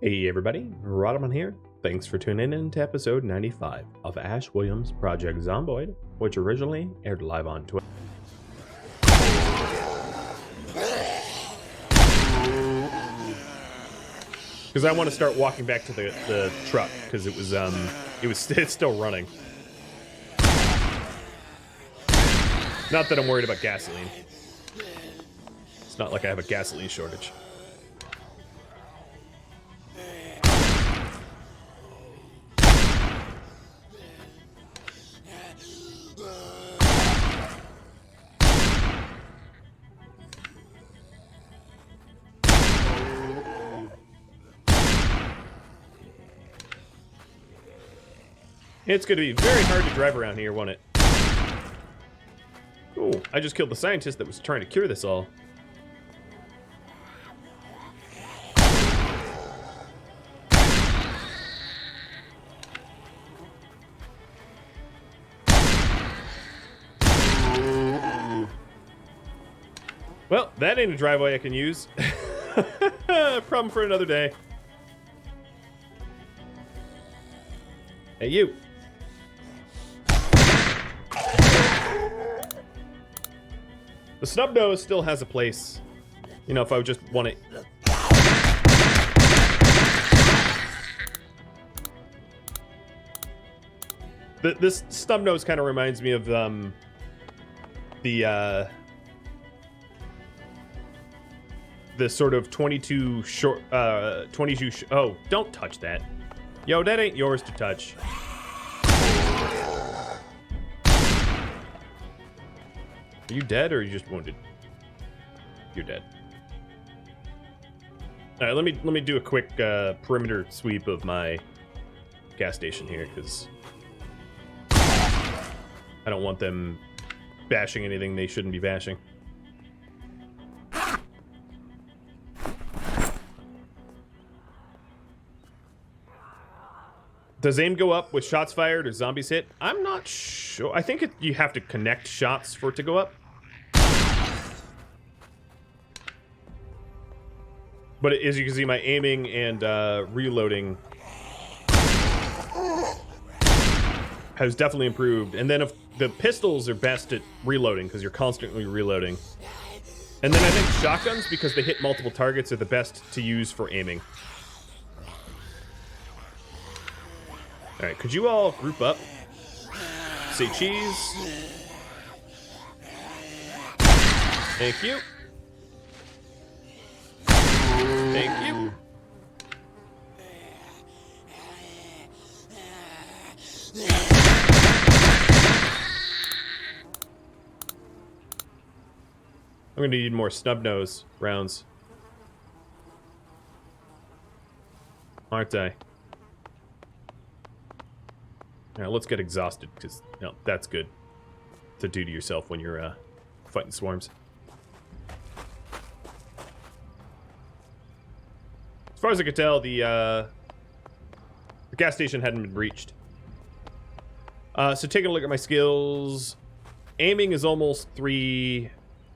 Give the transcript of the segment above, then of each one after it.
Hey everybody, Rhadamant here. Thanks for tuning in to episode 95 of Ash Williams' Project Zomboid, which originally aired live on Twitter. Because I want to start walking back to the truck, because it's still running. Not that I'm worried about gasoline. It's not like I have a gasoline shortage. It's going to be very hard to drive around here, won't it? Ooh, I just killed the scientist that was trying to cure this all. Well, that ain't a driveway I can use. Problem for another day. Hey, you. The snub nose still has a place. You know, if I would just want it. This snub nose kind of reminds me of the sort of 22 short, oh, don't touch that. Yo, that ain't yours to touch. Are you dead or are you just wounded? You're dead. All right, let me do a quick perimeter sweep of my gas station here, because I don't want them bashing anything they shouldn't be bashing. Does aim go up with shots fired or zombies hit? I'm not sure. I think you have to connect shots for it to go up. But as you can see, my aiming and reloading has definitely improved. And then if the pistols are best at reloading, because you're constantly reloading. And then I think shotguns, because they hit multiple targets, are the best to use for aiming. All right, could you all group up? Say cheese. Thank you. Thank you. I'm gonna need more snub nose rounds. Aren't I? All right, let's get exhausted, because that's good to do to yourself when you're fighting swarms. As far as I could tell, the gas station hadn't been breached. So taking a look at my skills, aiming is almost 3,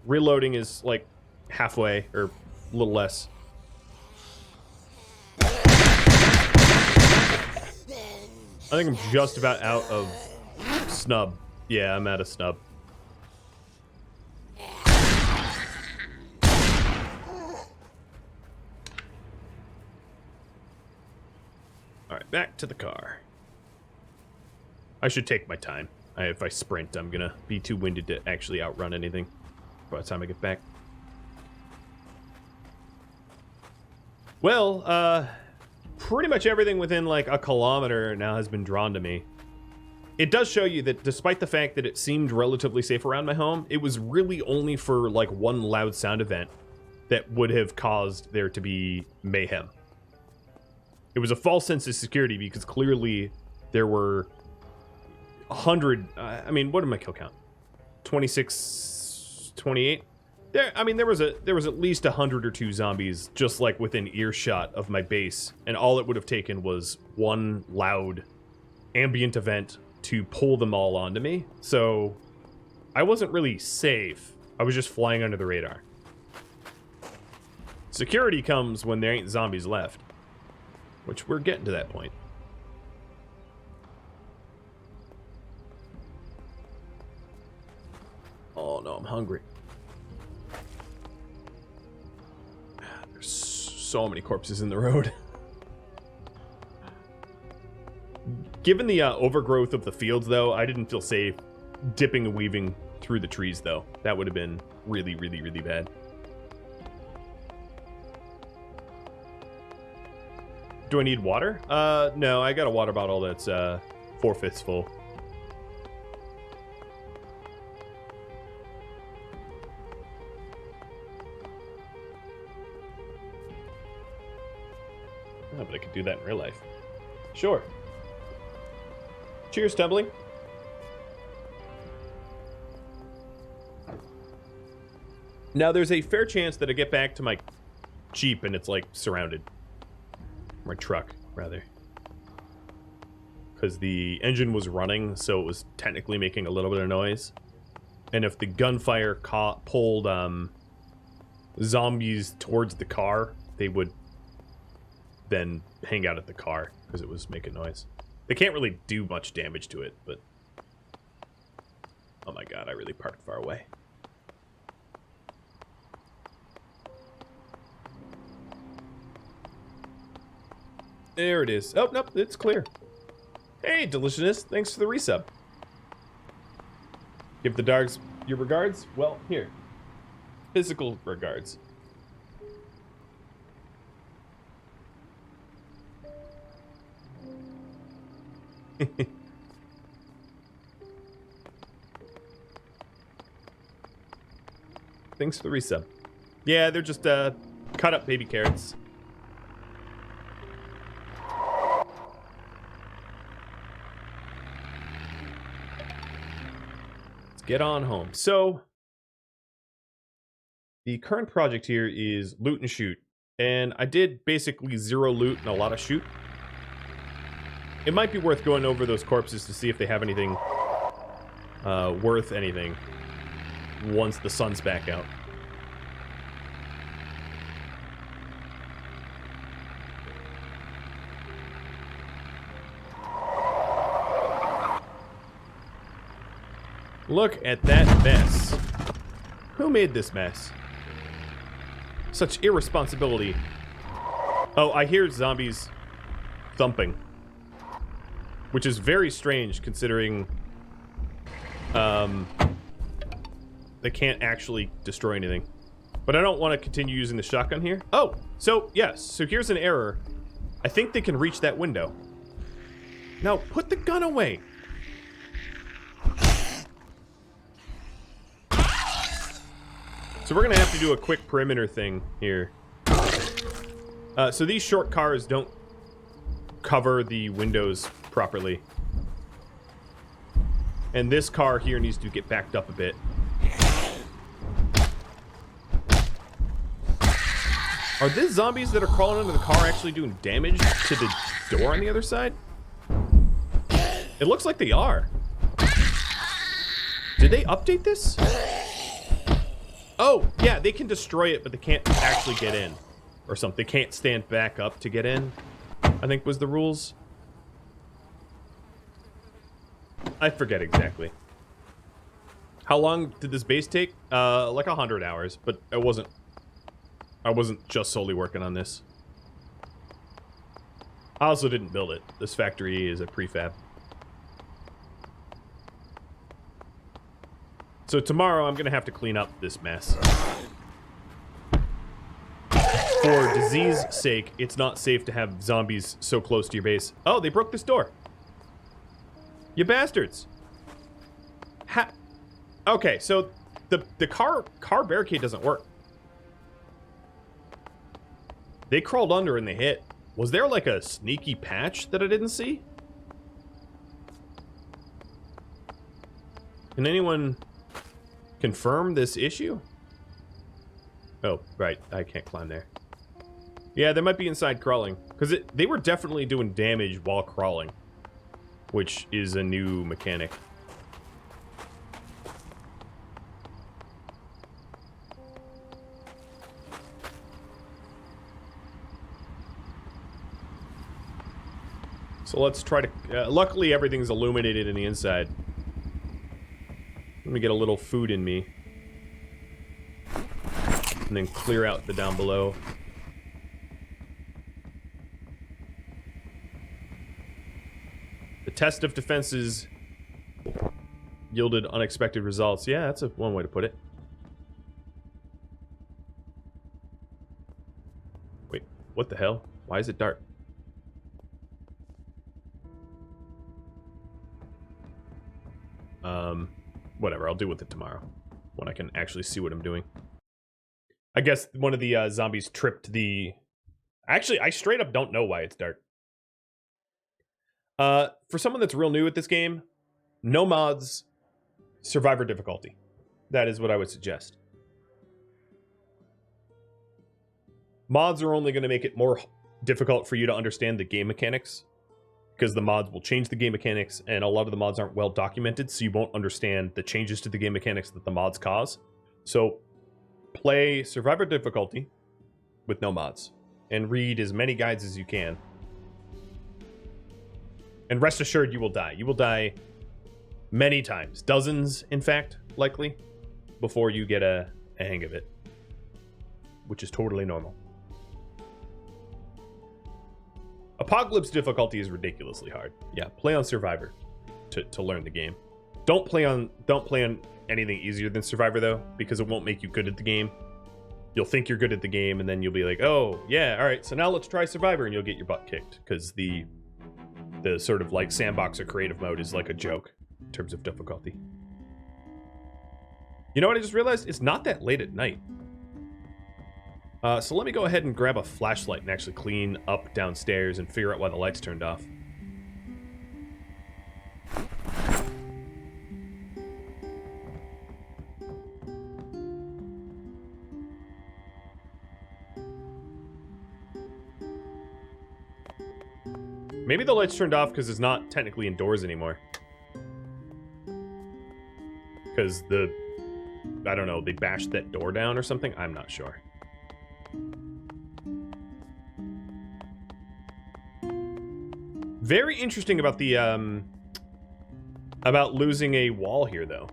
reloading is like halfway or a little less. I think I'm just about out of snub. Yeah, I'm out of snub. Alright, back to the car. I should take my time. If I sprint, I'm gonna be too winded to actually outrun anything by the time I get back. Well, pretty much everything within like a kilometer now has been drawn to me. It does show you that despite the fact that it seemed relatively safe around my home, it was really only for like one loud sound event that would have caused there to be mayhem. It was a false sense of security because clearly there were 100, I mean, what did my kill count? 26, 28? There was at least 100 or 2 zombies just like within earshot of my base, and all it would have taken was one loud ambient event to pull them all onto me. So I wasn't really safe. I was just flying under the radar. Security comes when there ain't zombies left. which we're getting to that point. Oh no, I'm hungry. There's so many corpses in the road. Given the overgrowth of the fields, though, I didn't feel safe dipping and weaving through the trees, though. That would have been really, really, really bad. Do I need water? No, I got a water bottle that's 4/5 full. Oh, but I could do that in real life. Sure. Cheers, Tumbling. Now, there's a fair chance that I get back to my Jeep and it's, like, surrounded. My truck, rather. Because the engine was running, so it was technically making a little bit of noise. And if the gunfire pulled zombies towards the car, they would then hang out at the car because it was making noise. They can't really do much damage to it, but... Oh my god, I really parked far away. There it is. Oh, nope, it's clear. Hey, Deliciousness, thanks for the resub. Give the dogs your regards? Well, here. Physical regards. Thanks for the resub. Yeah, they're just cut up baby carrots. Let's get on home. So the current project here is loot and shoot. And I did basically 0 loot and a lot of shoot. It might be worth going over those corpses to see if they have anything worth anything once the sun's back out. Look at that mess. Who made this mess? Such irresponsibility. Oh, I hear zombies thumping. Which is very strange, considering they can't actually destroy anything. But I don't want to continue using the shotgun here. Oh, so, yes. So here's an error. I think they can reach that window. Now, put the gun away. So we're going to have to do a quick perimeter thing here. So these short cars don't cover the windows properly. And this car here needs to get backed up a bit. Are these zombies that are crawling under the car actually doing damage to the door on the other side? It looks like they are. Did they update this? Oh, yeah, they can destroy it, but they can't actually get in. Or something. They can't stand back up to get in, I think was the rules. I forget exactly. How long did this base take? Like 100 hours, but I wasn't just solely working on this. I also didn't build it. This factory is a prefab. So tomorrow I'm gonna have to clean up this mess. For disease sake, it's not safe to have zombies so close to your base. Oh, they broke this door. You bastards. Okay, so the car barricade doesn't work. They crawled under and they hit. Was there like a sneaky patch that I didn't see? Can anyone confirm this issue? Oh, right. I can't climb there. Yeah, they might be inside crawling. Because they were definitely doing damage while crawling. Which is a new mechanic. So let's try to... luckily, everything's illuminated in the inside. Let me get a little food in me. And then clear out the down below. The test of defenses yielded unexpected results. Yeah, that's one way to put it. Wait, what the hell? Why is it dark? Whatever, I'll deal with it tomorrow when I can actually see what I'm doing. I guess one of the zombies tripped the... Actually, I straight up don't know why it's dark. For someone that's real new at this game, no mods, survivor difficulty. That is what I would suggest. Mods are only going to make it more difficult for you to understand the game mechanics, because the mods will change the game mechanics, and a lot of the mods aren't well documented, so you won't understand the changes to the game mechanics that the mods cause. So, play survivor difficulty with no mods, and read as many guides as you can. And rest assured, you will die. You will die many times. Dozens, in fact, likely, before you get a hang of it. Which is totally normal. Apocalypse difficulty is ridiculously hard. Yeah, play on Survivor to learn the game. Don't play on anything easier than Survivor though, because it won't make you good at the game. You'll think you're good at the game, and then you'll be like, oh yeah, all right, so now let's try Survivor, and you'll get your butt kicked because the sort of like sandbox or creative mode is like a joke in terms of difficulty. You know what I just realized? It's not that late at night. So let me go ahead and grab a flashlight and actually clean up downstairs and figure out why the lights turned off. Maybe the lights turned off because it's not technically indoors anymore. Because I don't know, they bashed that door down or something? I'm not sure. Very interesting about the, about losing a wall here, though.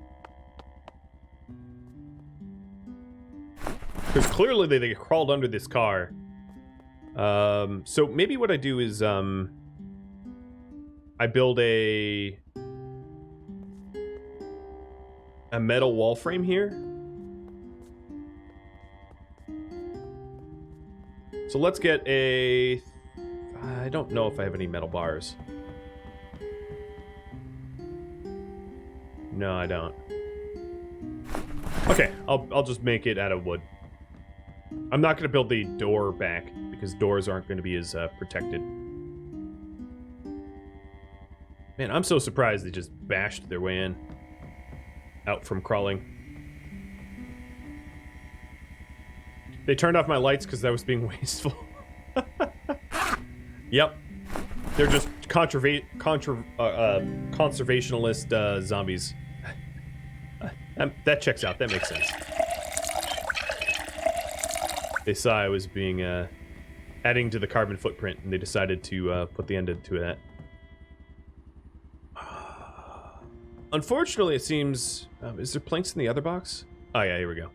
Because clearly they crawled under this car. So maybe what I do is, I build a metal wall frame here. So let's get a... I don't know if I have any metal bars. No, I don't. Okay, I'll just make it out of wood. I'm not going to build the door back, because doors aren't going to be as protected. Man, I'm so surprised they just bashed their way in. Out from crawling. They turned off my lights because I was being wasteful. Yep. They're just conservationalist zombies. That checks out. That makes sense. They saw I was being, adding to the carbon footprint, and they decided to put the end to that. Unfortunately, it seems... is there planks in the other box? Oh, yeah, here we go.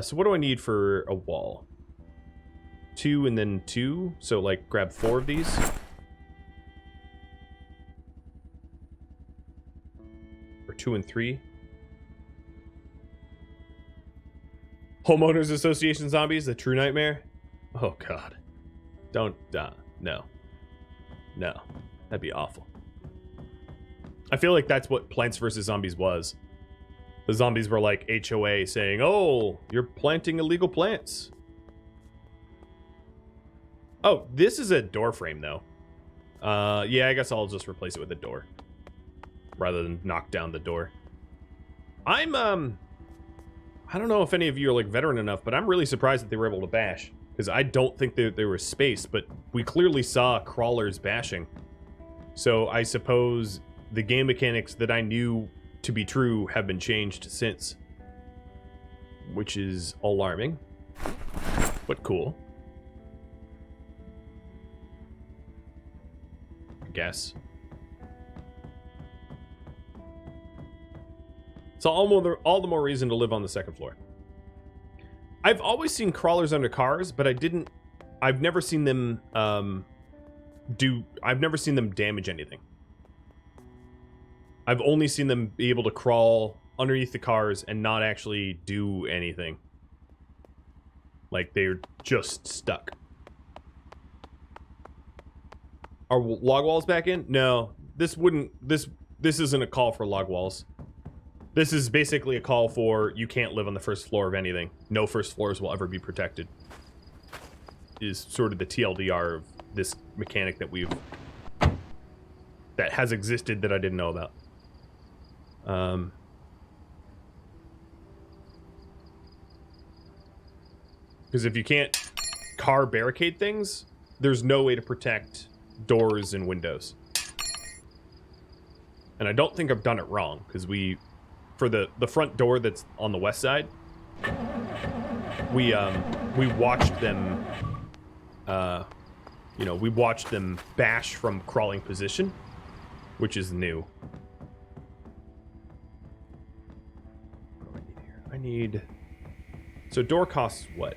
So what do I need for a wall? 2 and then 2? So, like, grab 4 of these? Or 2 and 3? Homeowners Association zombies, a true nightmare? Oh, God. Don't, no. No. That'd be awful. I feel like that's what Plants vs. Zombies was. The zombies were like HOA saying, oh, you're planting illegal plants. Oh, this is a door frame, though. Yeah, I guess I'll just replace it with a door. Rather than knock down the door. I don't know if any of you are, like, veteran enough, but I'm really surprised that they were able to bash. Because I don't think there was space, but we clearly saw crawlers bashing. So I suppose the game mechanics that I knew to be true have been changed since. Which is alarming. But cool. guess. So all the more reason to live on the second floor. I've always seen crawlers under cars, but I've never seen them I've never seen them damage anything. I've only seen them be able to crawl underneath the cars and not actually do anything. Like they're just stuck. Are log walls back in? No, this isn't a call for log walls. This is basically a call for you can't live on the first floor of anything. No first floors will ever be protected. Is sort of the TLDR of this mechanic that has existed that I didn't know about. Because if you can't car barricade things, there's no way to protect doors and windows. And I don't think I've done it wrong, because for the front door that's on the west side, we watched them, we watched them bash from crawling position, which is new. What do I need here? I need... So door costs what?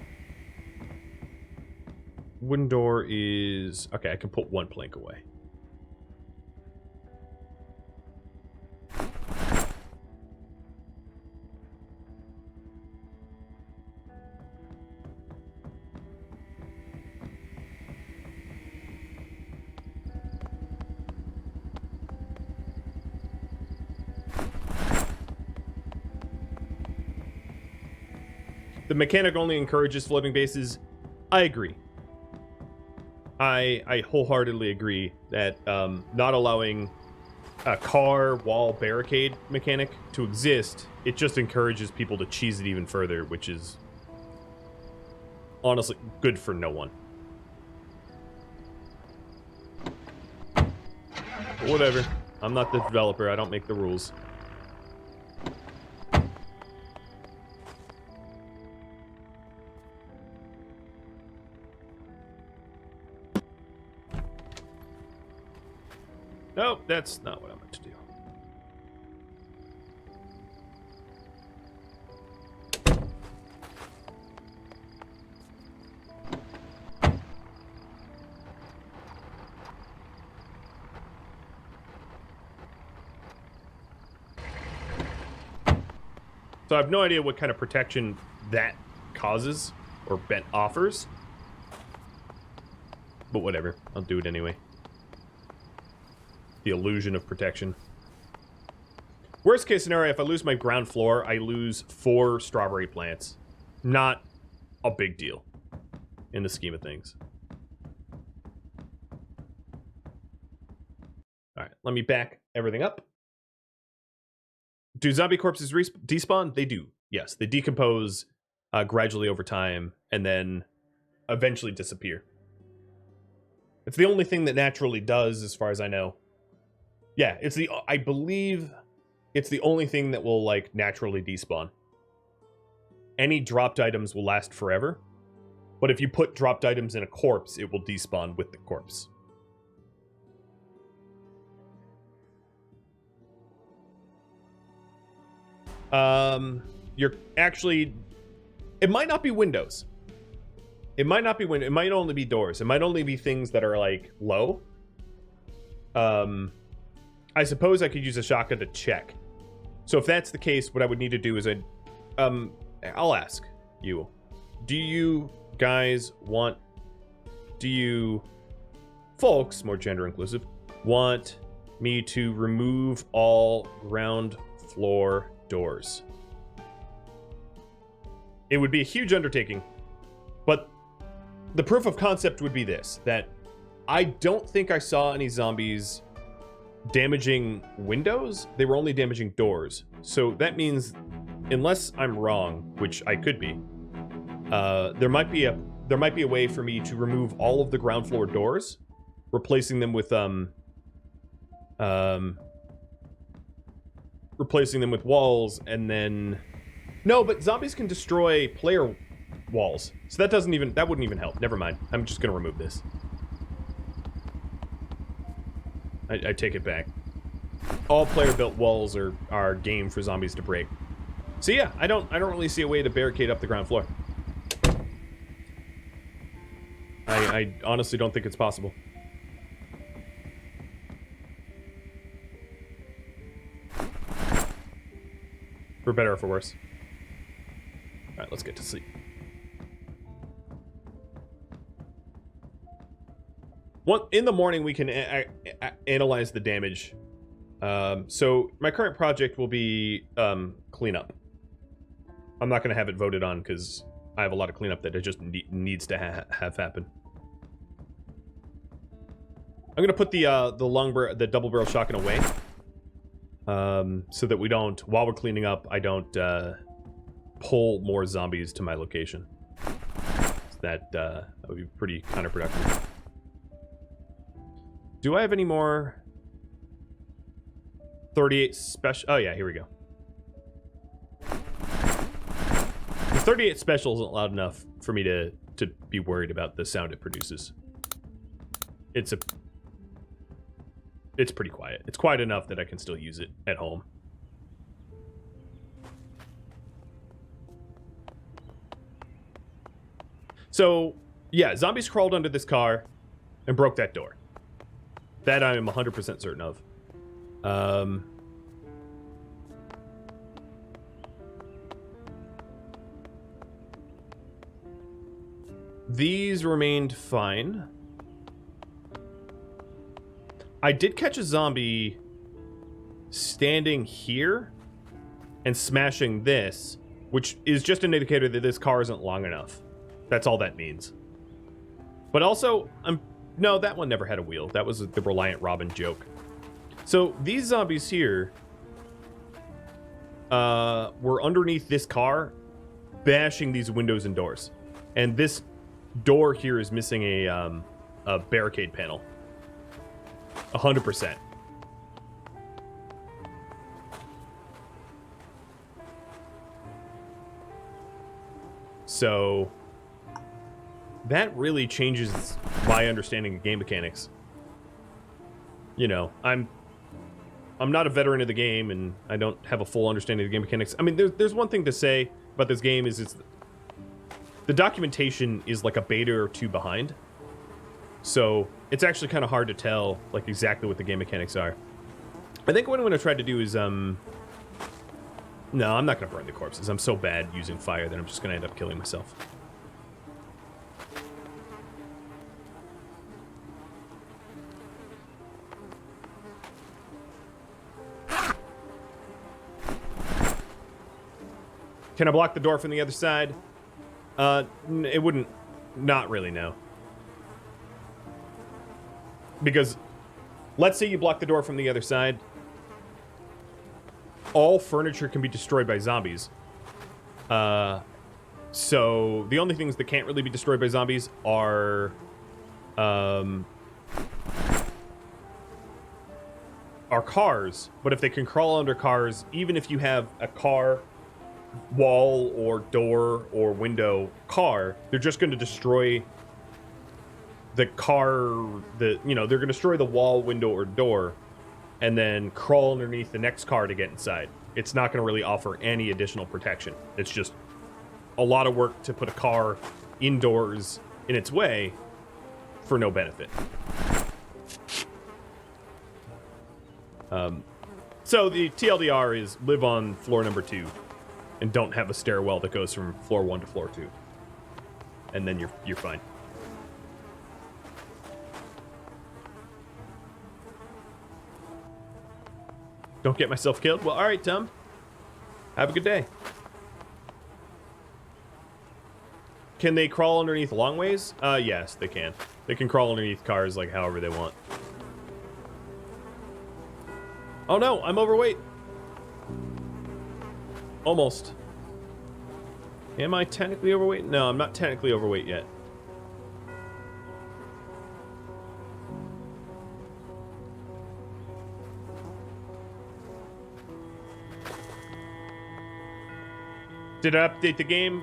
Wooden door is... Okay, I can put one plank away. The mechanic only encourages floating bases. I agree. I wholeheartedly agree that not allowing a car wall barricade mechanic to exist, it just encourages people to cheese it even further, which is honestly good for no one. But whatever. I'm not the developer. I don't make the rules. Nope, that's not what I meant to do. So I have no idea what kind of protection that causes or offers. But whatever, I'll do it anyway. The illusion of protection. Worst case scenario, if I lose my ground floor, I lose 4 strawberry plants. Not a big deal in the scheme of things. Alright, let me back everything up. Do zombie corpses despawn? They do, yes. They decompose gradually over time and then eventually disappear. It's the only thing that naturally does, as far as I know. Yeah, I believe it's the only thing that will, like, naturally despawn. Any dropped items will last forever, but if you put dropped items in a corpse, it will despawn with the corpse. You're actually... It might not be windows. It might not be windows. It might only be doors. It might only be things that are, like, low. I suppose I could use a shotgun to check. So if that's the case, what I would need to do is I'll ask you. Do you guys want... Do you folks, more gender inclusive, want me to remove all ground floor doors? It would be a huge undertaking, but the proof of concept would be this, that I don't think I saw any zombies damaging windows. They were only damaging doors. So that means, unless I'm wrong, which I could be, there might be a way for me to remove all of the ground floor doors, replacing them with walls, and then no, but zombies can destroy player walls, so that wouldn't even help. Never mind. I'm just gonna remove this. I take it back. All player-built walls are game for zombies to break. So yeah, I don't really see a way to barricade up the ground floor. I honestly don't think it's possible. For better or for worse. Alright, let's get to sleep. In the morning, we can analyze the damage. So my current project will be cleanup. I'm not going to have it voted on because I have a lot of cleanup that it just needs to have happen. I'm going to put the double barrel shotgun away. So that we don't, while we're cleaning up, I don't pull more zombies to my location. That would be pretty counterproductive. Do I have any more 38 special? Oh yeah, here we go. The 38 special isn't loud enough for me to be worried about the sound it produces. It's pretty quiet. It's quiet enough that I can still use it at home. So, yeah, zombies crawled under this car and broke that door. That I am 100% certain of. These remained fine. I did catch a zombie standing here and smashing this, which is just an indicator that this car isn't long enough. That's all that means. But also, no, that one never had a wheel. That was the Reliant Robin joke. So these zombies here were underneath this car, bashing these windows and doors. And this door here is missing a barricade panel. 100%. So that really changes my understanding of game mechanics. You know, I'm not a veteran of the game, and I don't have a full understanding of the game mechanics. I mean, there's one thing to say about this game is the documentation is like a beta or two behind. So it's actually kind of hard to tell like exactly what the game mechanics are. I think what I'm going to try to do is no, I'm not going to burn the corpses. I'm so bad using fire that I'm just going to end up killing myself. Can I block the door from the other side? It wouldn't. Not really, no. Because, let's say you block the door from the other side. All furniture can be destroyed by zombies. So, the only things that can't really be destroyed by zombies are... are cars. But if they can crawl under cars, even if you have a car... wall or door or window car, they're just going to destroy the car, they're going to destroy the wall, window, or door, and then crawl underneath the next car to get inside. It's not going to really offer any additional protection. It's just a lot of work to put a car indoors in its way for no benefit. So the TLDR is live on floor number 2. And don't have a stairwell that goes from floor 1 to floor 2. And then you're fine. Don't get myself killed? Well, alright, Tom. Have a good day. Can they crawl underneath long ways? Yes, they can. They can crawl underneath cars like however they want. Oh no, I'm overweight. Almost. Am I technically overweight? No, I'm not technically overweight yet. Did I update the game?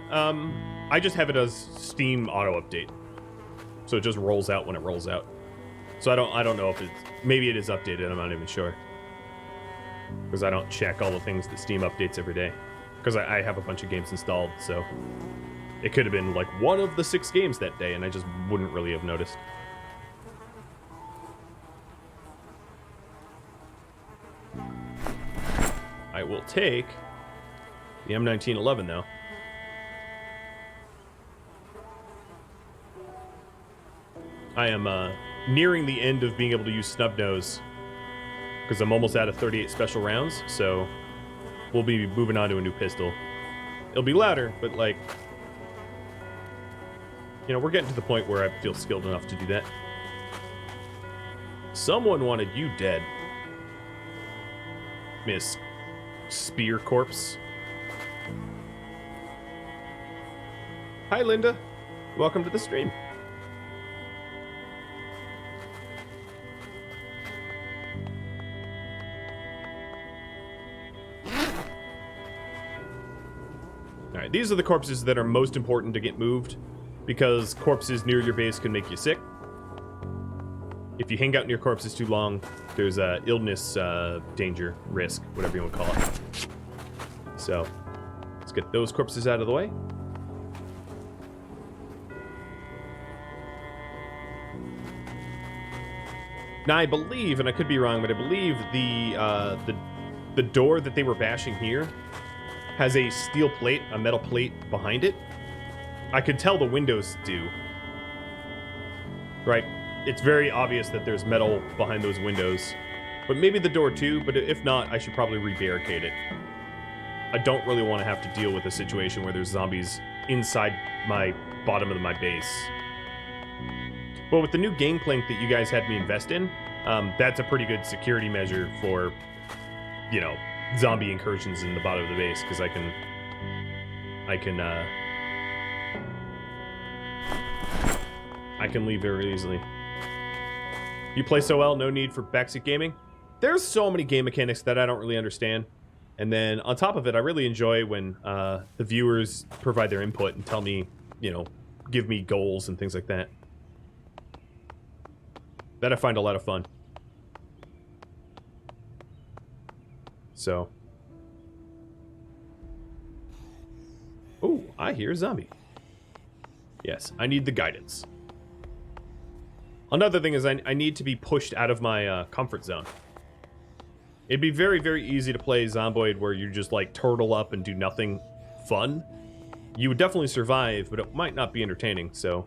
I just have it as Steam auto update. So it just rolls out when it rolls out. So I don't know if it's, maybe it is updated, I'm not even sure. Because I don't check all the things that Steam updates every day. Because I have a bunch of games installed, so it could have been like one of the 6 games that day, and I just wouldn't really have noticed. I will take the M1911 though. I am nearing the end of being able to use Snubnose because I'm almost out of 38 special rounds, so we'll be moving on to a new pistol. It'll be louder, but like, you know, we're getting to the point where I feel skilled enough to do that. Someone wanted you dead, Miss Spear Corpse. Hi, Linda. Welcome to the stream. Alright, these are the corpses that are most important to get moved, because corpses near your base can make you sick. If you hang out near corpses too long, there's illness, danger, risk, whatever you want to call it. So, let's get those corpses out of the way. Now, I believe, and I could be wrong, but I believe the door that they were bashing here has a steel plate, a metal plate behind it. I could tell the windows do. Right? It's very obvious that there's metal behind those windows. But maybe the door too, but if not, I should probably re-barricade it. I don't really want to have to deal with a situation where there's zombies inside my bottom of my base. But with the new gangplank that you guys had me invest in, that's a pretty good security measure for, you know, zombie incursions in the bottom of the base, because I can leave very easily. You play so well, no need for backseat gaming. There's so many game mechanics that I don't really understand. And then on top of it, I really enjoy when the viewers provide their input and tell me, you know, give me goals and things like that. That I find a lot of fun. So. Oh, I hear a zombie. Yes, I need the guidance. Another thing is I need to be pushed out of my comfort zone. It'd be very, very easy to play Zomboid where you just like turtle up and do nothing fun. You would definitely survive, but it might not be entertaining, so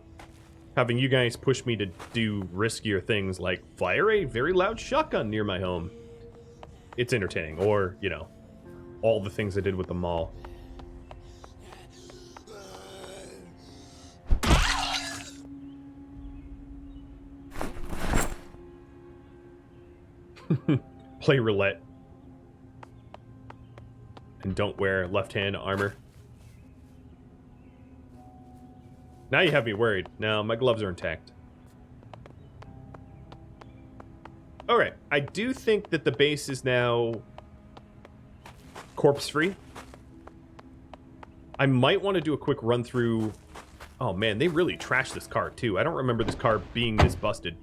having you guys push me to do riskier things like fire a very loud shotgun near my home, it's entertaining. Or, you know, all the things I did with the mall. Play roulette. And don't wear left-hand armor. Now you have me worried. Now my gloves are intact. Alright, I do think that the base is now corpse-free. I might want to do a quick run through. Oh man, they really trashed this car too. I don't remember this car being this busted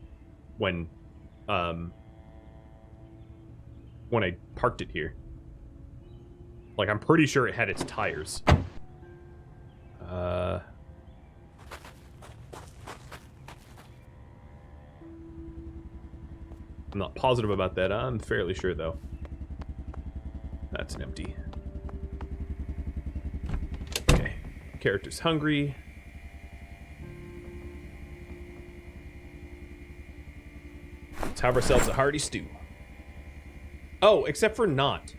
when I parked it here. Like, I'm pretty sure it had its tires. I'm not positive about that. I'm fairly sure, though. That's an empty. Okay. Character's hungry. Let's have ourselves a hearty stew. Oh, except for not.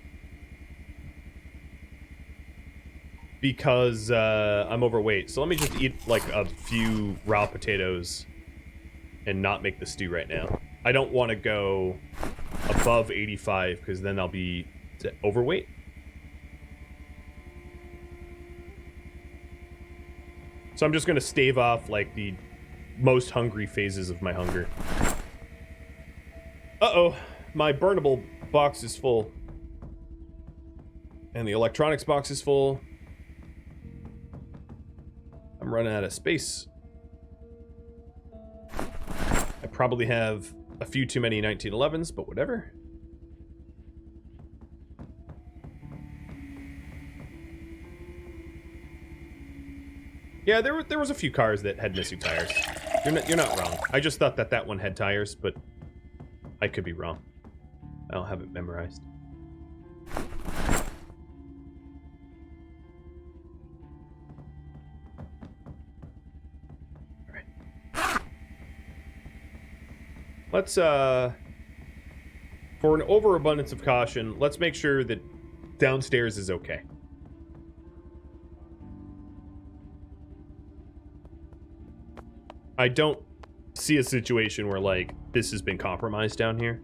Because I'm overweight. So let me just eat like a few raw potatoes and not make the stew right now. I don't want to go above 85 because then I'll be overweight. So I'm just going to stave off like the most hungry phases of my hunger. Uh-oh, my burnable box is full. And the electronics box is full. I'm running out of space. I probably have a few too many 1911s, but whatever. Yeah, there was a few cars that had missing tires. You're not wrong. I just thought that one had tires, but I could be wrong. I don't have it memorized. All right. Let's for an overabundance of caution, let's make sure that downstairs is okay. I don't see a situation where, like, this has been compromised down here.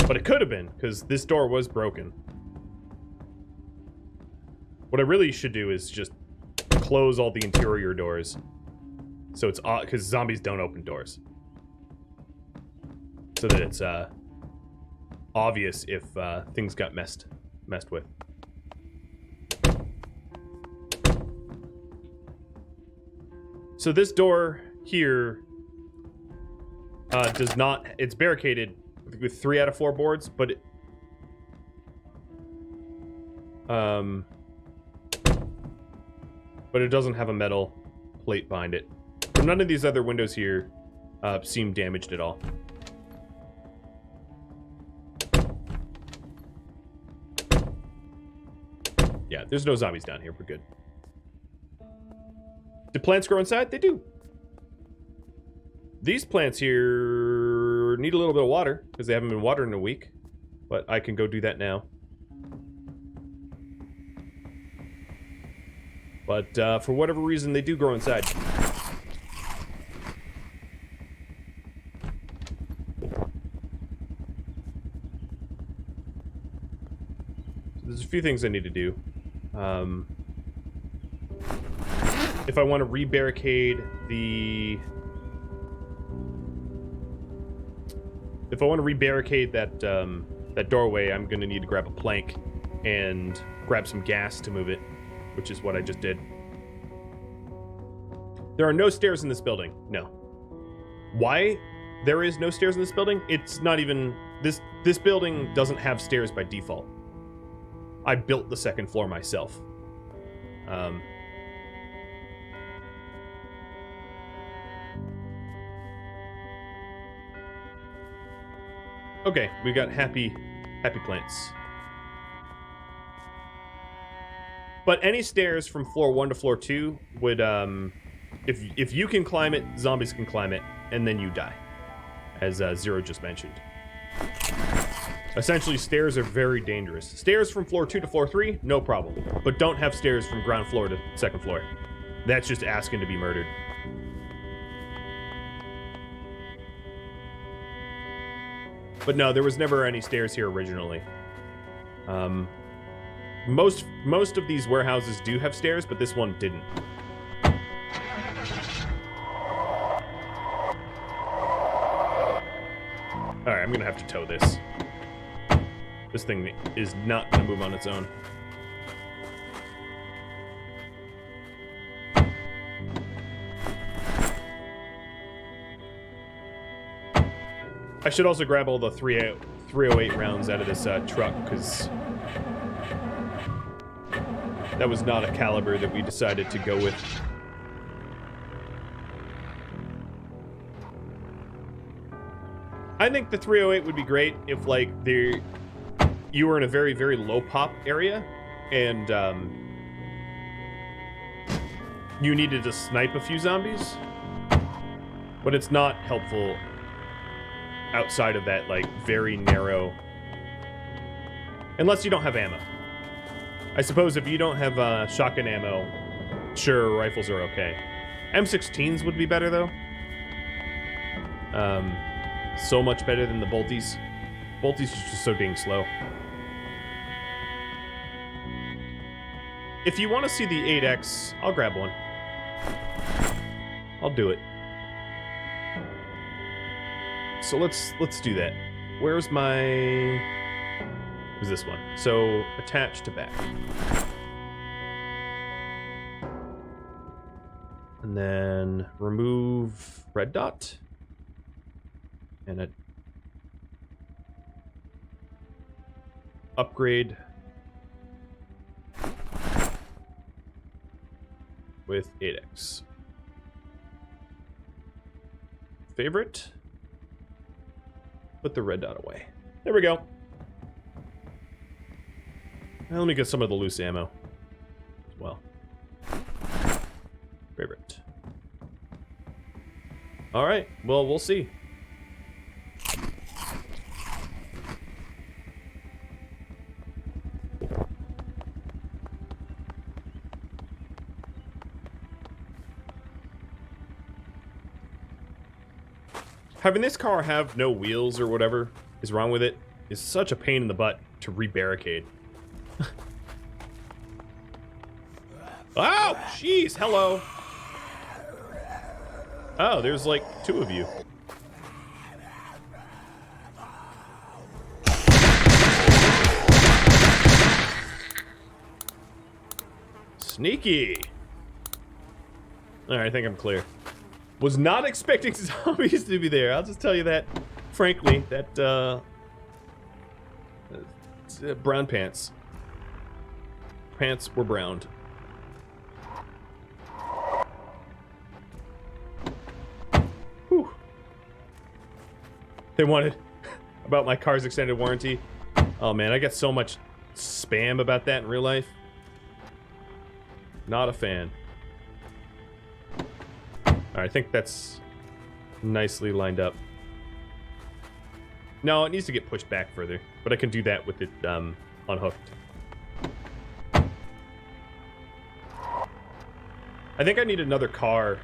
But it could have been, because this door was broken. What I really should do is just close all the interior doors. So it's odd, because zombies don't open doors. So that it's obvious if things got messed with. So this door here does not... It's barricaded with 3 out of 4 boards, but it... but it doesn't have a metal plate behind it. So none of these other windows here seem damaged at all. Yeah, there's no zombies down here. We're good. Do plants grow inside? They do. These plants here need a little bit of water because they haven't been watered in a week. But I can go do that now. But for whatever reason, they do grow inside. So there's a few things I need to do. If I want to re-barricade the... If I want to re-barricade that, that doorway, I'm going to need to grab a plank and grab some gas to move it, which is what I just did. There are no stairs in this building. No. Why there is no stairs in this building? It's not even... This building doesn't have stairs by default. I built the second floor myself. Okay, we got happy plants. But any stairs from floor 1 to floor 2 would, if you can climb it, zombies can climb it, and then you die, as Zero just mentioned. Essentially, stairs are very dangerous. Stairs from floor 2 to floor 3, no problem. But don't have stairs from ground floor to second floor. That's just asking to be murdered. But no, there was never any stairs here originally. Most of these warehouses do have stairs, but this one didn't. Alright, I'm gonna have to tow this. This thing is not gonna move on its own. I should also grab all the 308 rounds out of this truck, because that was not a caliber that we decided to go with. I think the 308 would be great if, like, you were in a very, very low pop area, and you needed to snipe a few zombies. But it's not helpful outside of that, like, very narrow... Unless you don't have ammo. I suppose if you don't have shotgun ammo, sure, rifles are okay. M16s would be better, though. So much better than the bolties. Bolties is just so dang slow. If you want to see the 8X, I'll grab one. I'll do it. So let's do that. Where's my... Who's this one? So, attach to back. And then remove red dot. And a upgrade with 8x. Favorite? Put the red dot away. There we go. Now let me get some of the loose ammo as well. Favorite. Alright, well, we'll see. Having this car have no wheels or whatever is wrong with it is such a pain in the butt to re-barricade. Oh, jeez, hello. Oh, there's like 2 of you. Sneaky. Alright, I think I'm clear. Was not expecting zombies to be there. I'll just tell you that, frankly, that, brown pants. Pants were browned. Whew. They wanted about my car's extended warranty. Oh man, I get so much spam about that in real life. Not a fan. I think that's nicely lined up. No, it needs to get pushed back further, but I can do that with it unhooked. I think I need another car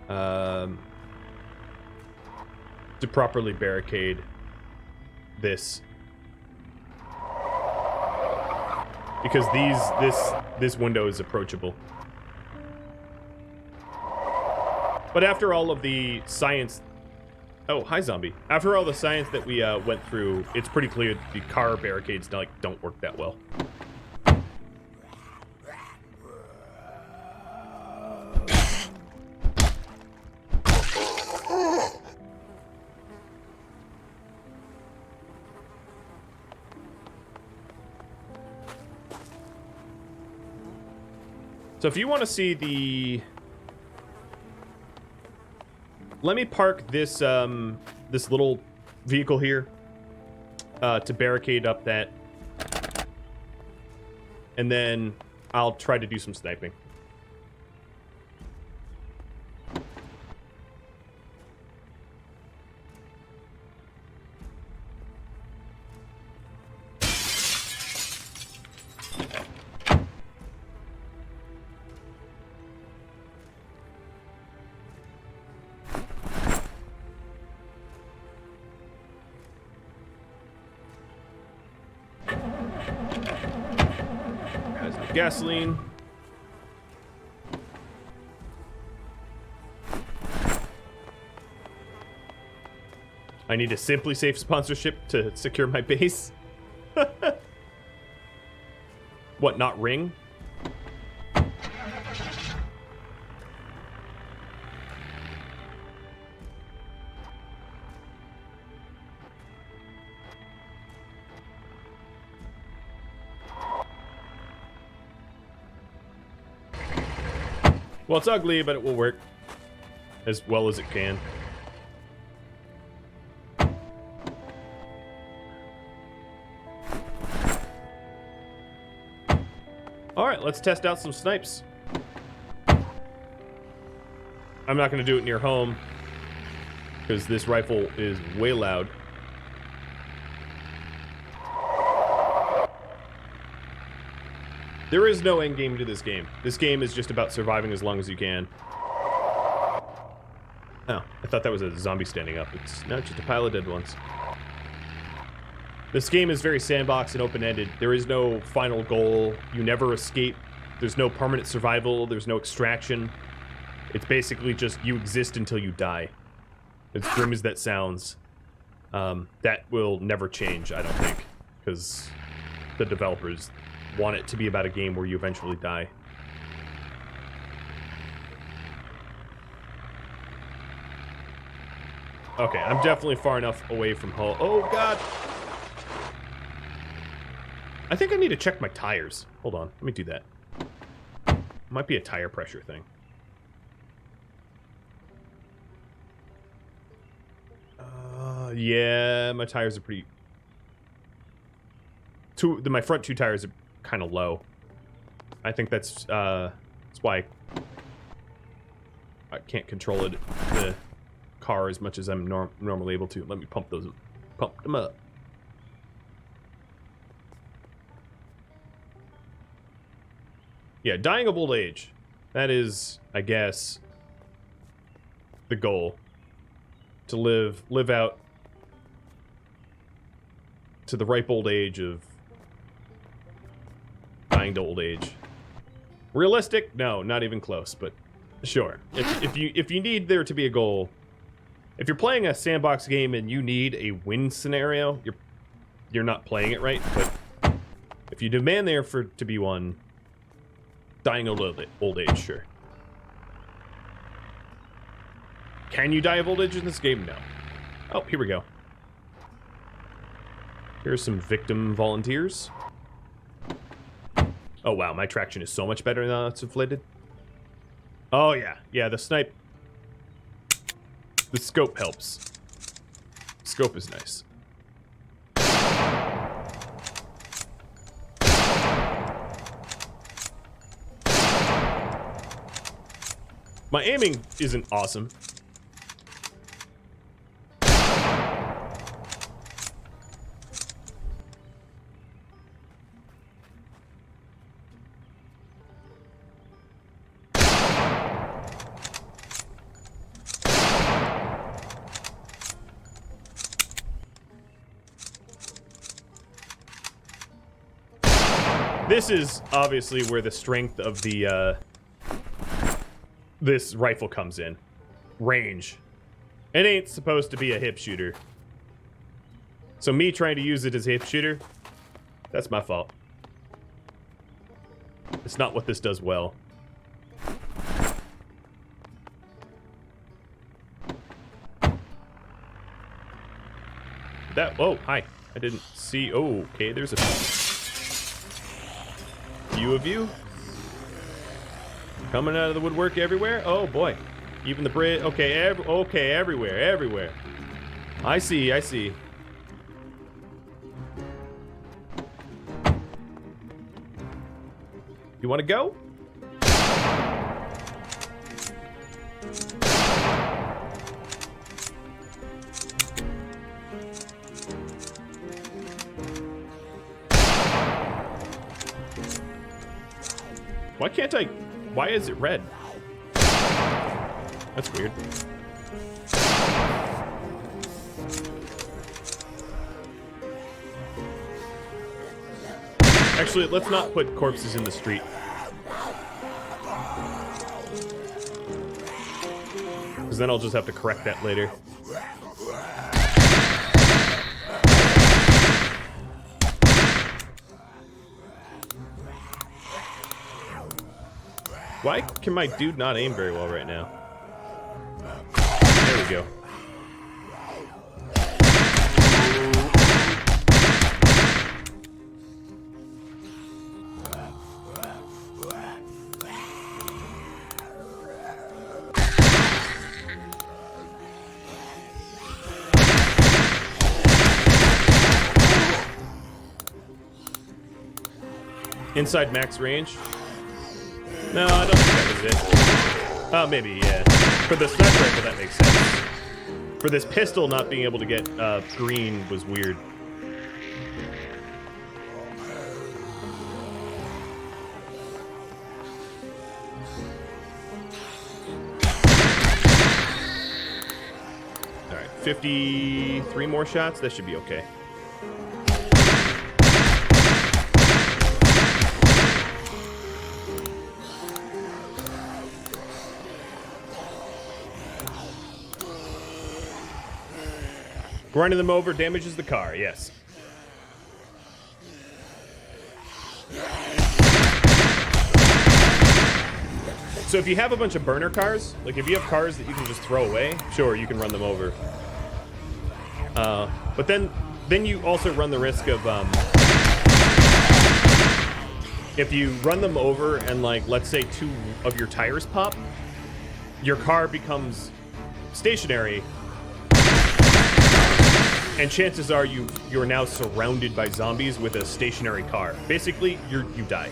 to properly barricade this, because this window is approachable. But after all of the science... Oh, hi, zombie. After all the science that we went through, it's pretty clear the car barricades don't work that well. So if you want to see the... Let me park this this little vehicle here to barricade up that, and then I'll try to do some sniping. Gasoline. I need a Simply Safe sponsorship to secure my base. What, not Ring? Well, it's ugly, but it will work as well as it can. Alright, let's test out some snipes. I'm not going to do it near home, because this rifle is way loud. There is no end game to this game. This game is just about surviving as long as you can. Oh, I thought that was a zombie standing up. It's not just a pile of dead ones. This game is very sandbox and open-ended. There is no final goal. You never escape. There's no permanent survival. There's no extraction. It's basically just you exist until you die. As grim as that sounds, that will never change, I don't think, because the developers want it to be about a game where you eventually die. Okay, I'm definitely far enough away from home. Oh, God. I think I need to check my tires. Hold on. Let me do that. Might be a tire pressure thing. Yeah, my tires are pretty... my front two tires are kind of low. I think that's why I can't control the car as much as I'm normally able to. Let me pump them up. Yeah, dying of old age. That is, I guess, the goal. To live out to the ripe old age of dying to old age. Realistic? No, not even close, but sure. If you need there to be a goal, if you're playing a sandbox game and you need a win scenario, you're not playing it right, but if you demand there to be one, dying of old age, sure. Can you die of old age in this game? No. Oh, here we go. Here's some victim volunteers. Oh, wow, my traction is so much better now it's inflated. Oh, yeah. Yeah, the snipe. The scope helps. Scope is nice. My aiming isn't awesome. This is obviously where the strength of the this rifle comes in. Range. It ain't supposed to be a hip shooter. So me trying to use it as a hip shooter, that's my fault. It's not what this does well. Oh, hi. I didn't see. Oh, okay, there's a few of you. Coming out of the woodwork everywhere. Oh, boy. Even the bridge. Okay, okay, everywhere. I see. You want to go? Why can't I? Why is it red? That's weird. Actually, let's not put corpses in the street. Because then I'll just have to correct that later. Why can my dude not aim very well right now? There we go. Inside max range? No, I don't think that was it. Oh, maybe, yeah. For the sniper rifle, that makes sense. For this pistol, not being able to get green was weird. Alright, 53 more shots? That should be okay. Grinding them over damages the car, yes. So if you have a bunch of burner cars, like if you have cars that you can just throw away, sure, you can run them over. But then you also run the risk of if you run them over and, like, let's say 2 of your tires pop, your car becomes stationary, and chances are you're now surrounded by zombies with a stationary car. Basically, you die.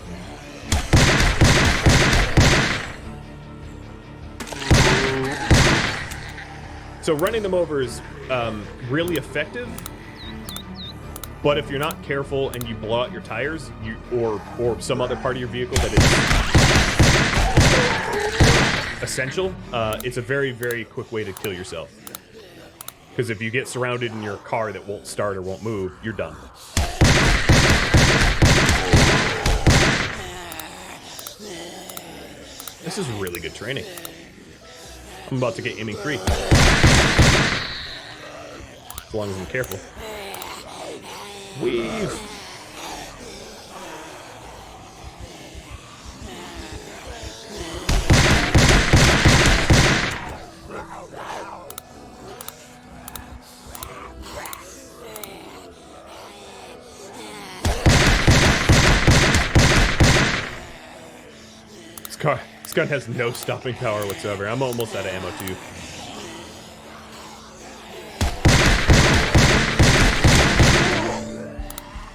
So running them over is really effective, but if you're not careful and you blow out your tires, or some other part of your vehicle that is essential, it's a very, very quick way to kill yourself. Because if you get surrounded in your car that won't start or won't move, you're done. This is really good training. I'm about to get aiming 3. As long as I'm careful. Weave! This gun has no stopping power whatsoever. I'm almost out of ammo too.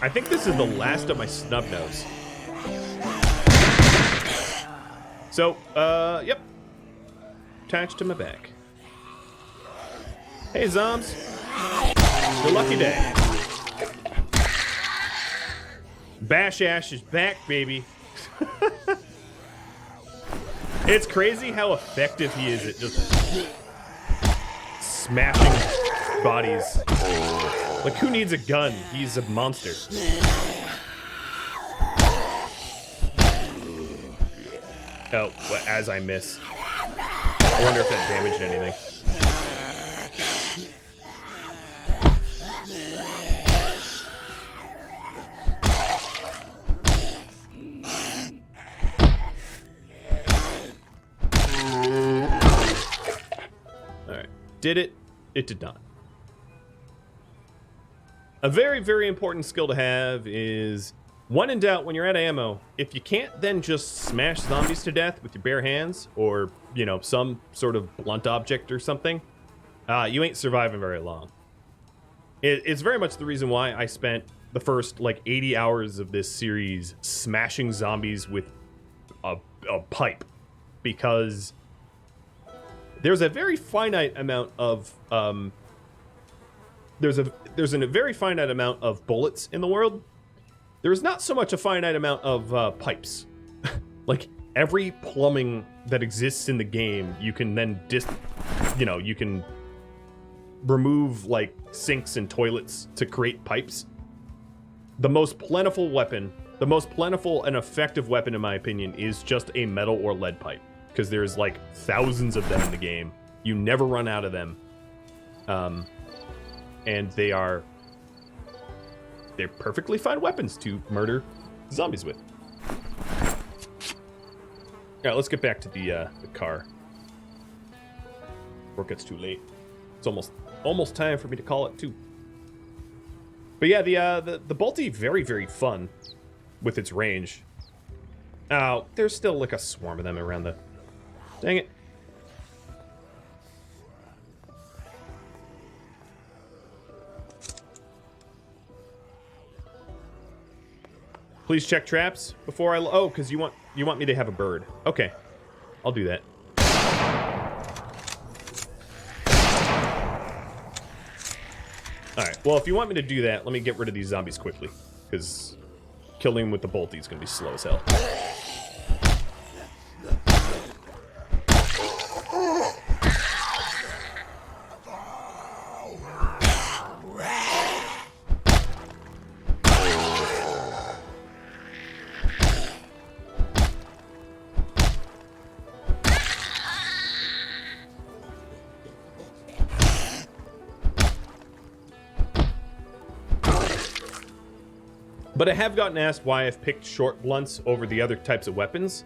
I think this is the last of my snub nose. So, yep. Attached to my back. Hey, Zombs. Your lucky day. Bash Ash is back, baby. It's crazy how effective he is at just smashing bodies. Like, who needs a gun? He's a monster. Oh, well, as I miss. I wonder if that damaged anything. Did it? It did not. A very, very important skill to have is, when in doubt, when you're out of ammo, if you can't then just smash zombies to death with your bare hands, or, you know, some sort of blunt object or something, you ain't surviving very long. It's very much the reason why I spent the first, like, 80 hours of this series smashing zombies with a pipe, because there's a very finite amount of there's a very finite amount of bullets in the world. There's not so much a finite amount of pipes. Like, every plumbing that exists in the game, you can then you can remove, like, sinks and toilets to create pipes. The most plentiful weapon, the most plentiful and effective weapon, in my opinion, is just a metal or lead pipe. Because there's, like, thousands of them in the game. You never run out of them. And they're perfectly fine weapons to murder zombies with. Alright, let's get back to the car. Before it gets too late. It's almost time for me to call it too. But yeah, the Bolty, very, very fun with its range. Oh, there's still, like, a swarm of them around the... Dang it. Please check traps before I... Oh, because you want me to have a bird. Okay. I'll do that. Alright, well, if you want me to do that, let me get rid of these zombies quickly. Because killing them with the Bolty is going to be slow as hell. But I have gotten asked why I've picked short blunts over the other types of weapons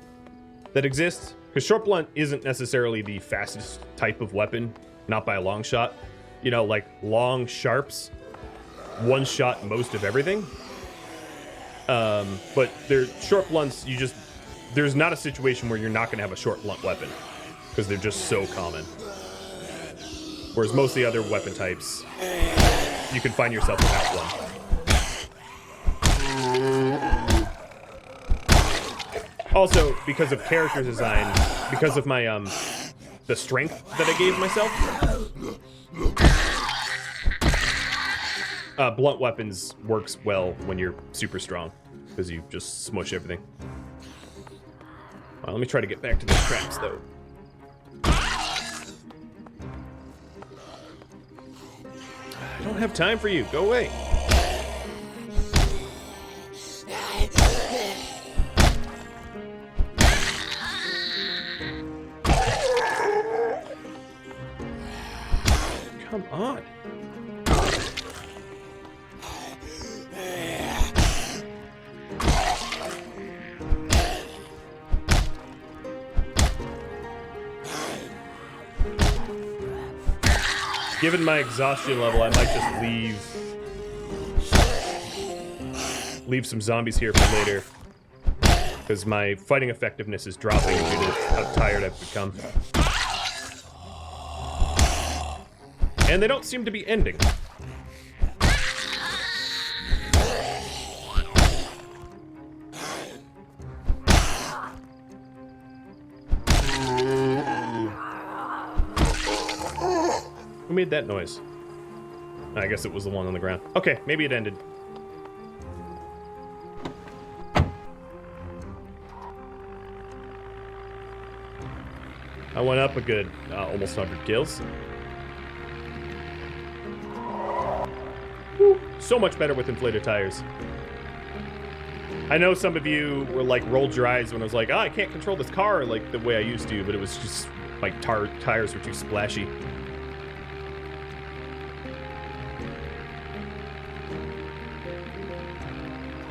that exist. Because short blunt isn't necessarily the fastest type of weapon, not by a long shot. you know, like long sharps one-shot most of everything. But they're short blunts, there's not a situation where you're not going to have a short blunt weapon, because they're just so common. Whereas most of the other weapon types, you can find yourself without one. Also, because of character design, because of my, the strength that I gave myself, blunt weapons works well when you're super strong, because you just smush everything. Well, let me try to get back to those traps, though. I don't have time for you. Go away. Come on. Given my exhaustion level, I might just leave some zombies here for later, because my fighting effectiveness is dropping due to how tired I've become. And they don't seem to be ending. Who made that noise? I guess it was the one on the ground. Okay, maybe it ended. I went up a good almost 100 kills. Woo, so much better with inflated tires. I know some of you were like rolled your eyes when I was like, oh, I can't control this car like the way I used to, but it was just like tires were too splashy.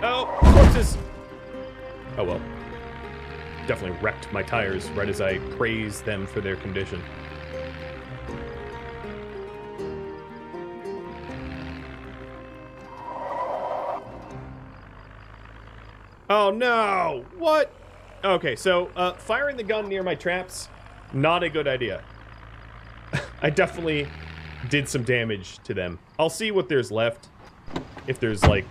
Oh, corpses! Oh well. Definitely wrecked my tires right as I praised them for their condition. Oh no! What? Okay, so firing the gun near my traps, not a good idea. I definitely did some damage to them. I'll see what there's left. If there's like,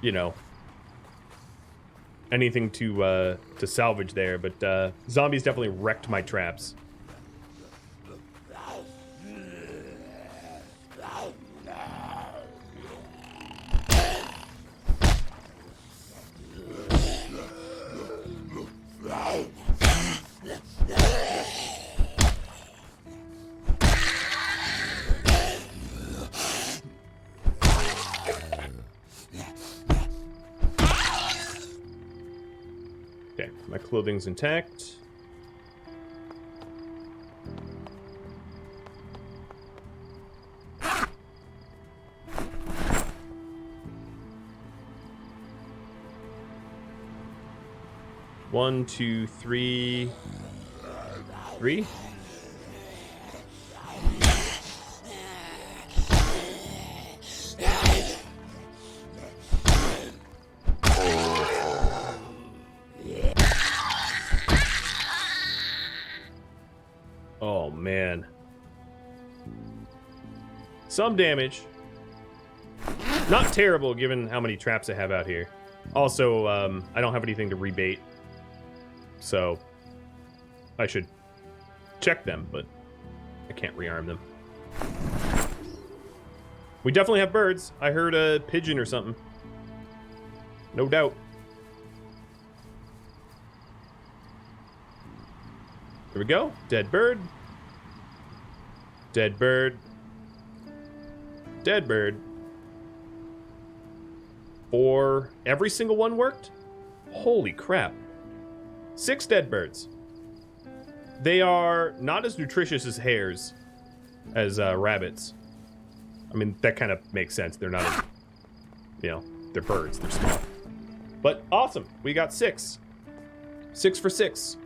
you know, anything to salvage there, but zombies definitely wrecked my traps. Okay, my clothing's intact. One, two, three. Three? Oh, man. Some damage. Not terrible, given how many traps I have out here. Also, I don't have anything to rebait. So, I should check them, but I can't rearm them. We definitely have birds. I heard a pigeon or something. No doubt. There we go. Dead bird. Dead bird. Dead bird. Or every single one worked? Holy crap. 6 dead birds. They are not as nutritious as hares, as rabbits. I mean, that kind of makes sense. They're not, as, you know, they're birds. They're small. But awesome. We got 6. 6 for 6.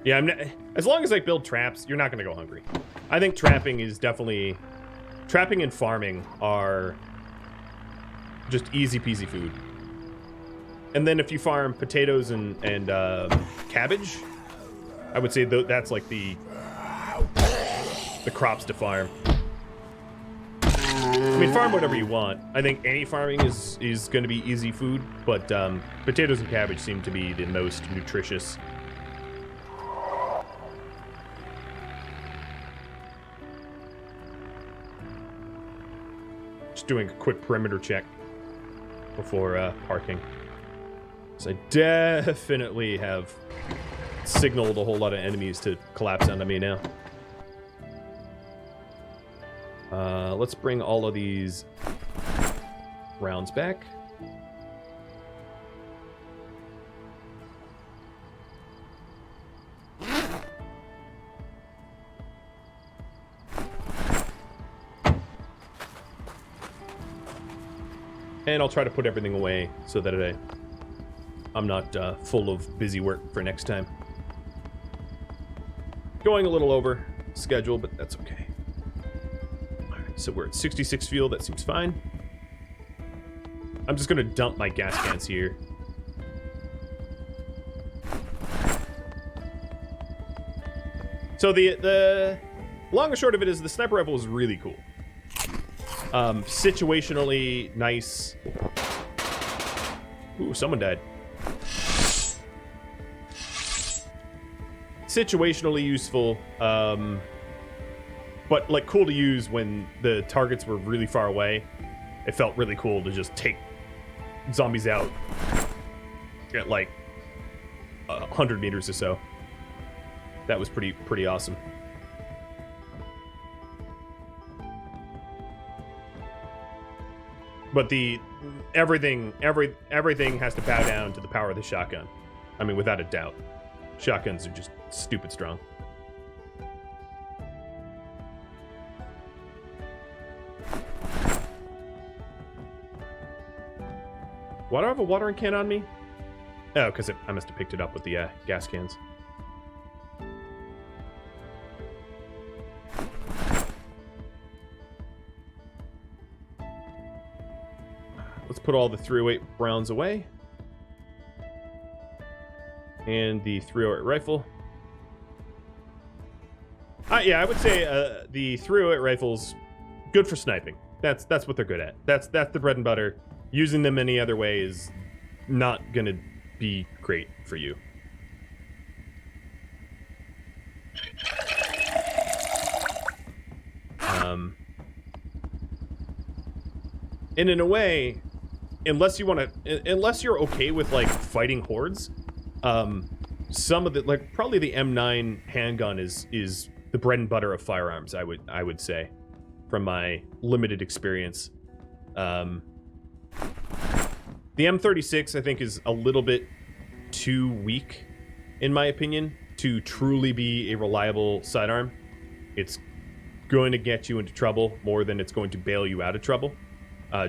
Yeah, as long as I build traps, you're not going to go hungry. I think trapping is definitely... Trapping and farming are just easy peasy food. And then if you farm potatoes and cabbage, I would say that's like the crops to farm. I mean, farm whatever you want. I think any farming is going to be easy food, but potatoes and cabbage seem to be the most nutritious. Just doing a quick perimeter check before parking. So I definitely have signaled a whole lot of enemies to collapse onto me now. Let's bring all of these rounds back. And I'll try to put everything away so that I'm not full of busy work for next time. Going a little over schedule, but that's okay. All right, so we're at 66 fuel. That seems fine. I'm just going to dump my gas cans here. So the long and short of it is the sniper rifle is really cool. Situationally nice. Ooh, someone died. Situationally useful, but like cool to use when the targets were really far away. It felt really cool to just take zombies out at like 100 meters or so. That was pretty awesome. But everything has to bow down to the power of the shotgun. I mean, without a doubt. Shotguns are just stupid strong. Why do I have a watering can on me? Oh, because I must have picked it up with the gas cans. Let's put all the 308 rounds away. And the 308 rifle. Yeah, I would say the 308 rifle's good for sniping. That's what they're good at. That's the bread and butter. Using them any other way is not gonna be great for you. And in a way, unless you're okay with like fighting hordes, some of the probably the M9 handgun is the bread and butter of firearms. I would say, from my limited experience. The M36 I think is a little bit too weak, in my opinion, to truly be a reliable sidearm. It's going to get you into trouble more than it's going to bail you out of trouble,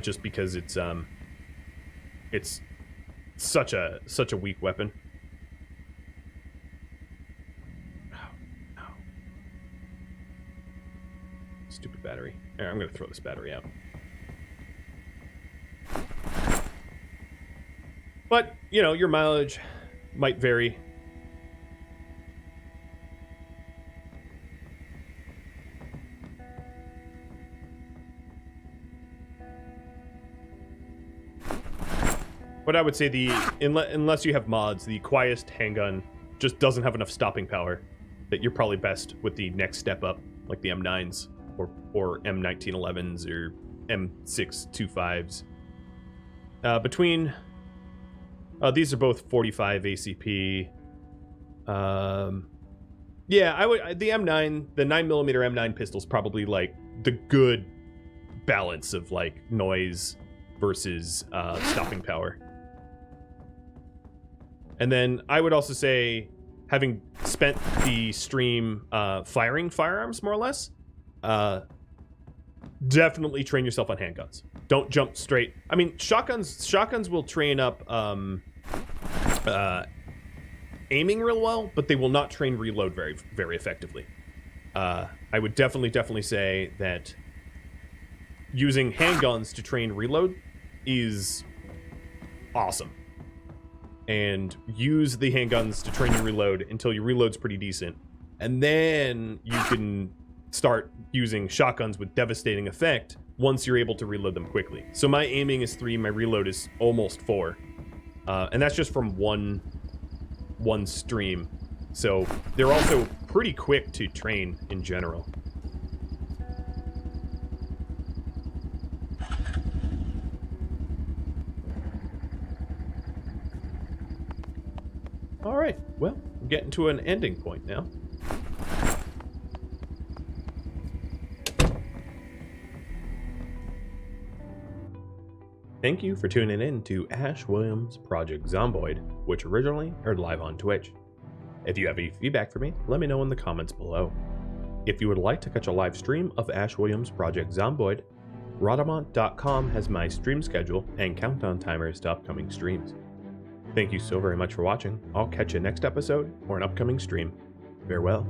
just because it's such a weak weapon. Oh. Stupid battery. All right, I'm going to throw this battery out. But, you know, your mileage might vary. But I would say unless you have mods, the quietest handgun just doesn't have enough stopping power that you're probably best with the next step up, like the M9s or M1911s or M625s. Between... these are both 45 ACP. Yeah, the M9, the 9mm M9 pistol's probably like the good balance of like noise versus stopping power. And then I would also say, having spent the stream firing firearms more or less, definitely train yourself on handguns. Don't jump straight. I mean, shotguns will train up aiming real well, but they will not train reload very, very effectively. I would definitely say that using handguns to train reload is awesome. And use the handguns to train your reload until your reload's pretty decent. And then you can start using shotguns with devastating effect once you're able to reload them quickly. So my aiming is 3, my reload is almost 4. And that's just from one stream. So they're also pretty quick to train in general. All right, well, we're getting to an ending point now. Thank you for tuning in to Ash Williams' Project Zomboid, which originally aired live on Twitch. If you have any feedback for me, let me know in the comments below. If you would like to catch a live stream of Ash Williams' Project Zomboid, Rhadamant.com has my stream schedule and countdown timers to upcoming streams. Thank you so very much for watching. I'll catch you next episode or an upcoming stream. Farewell.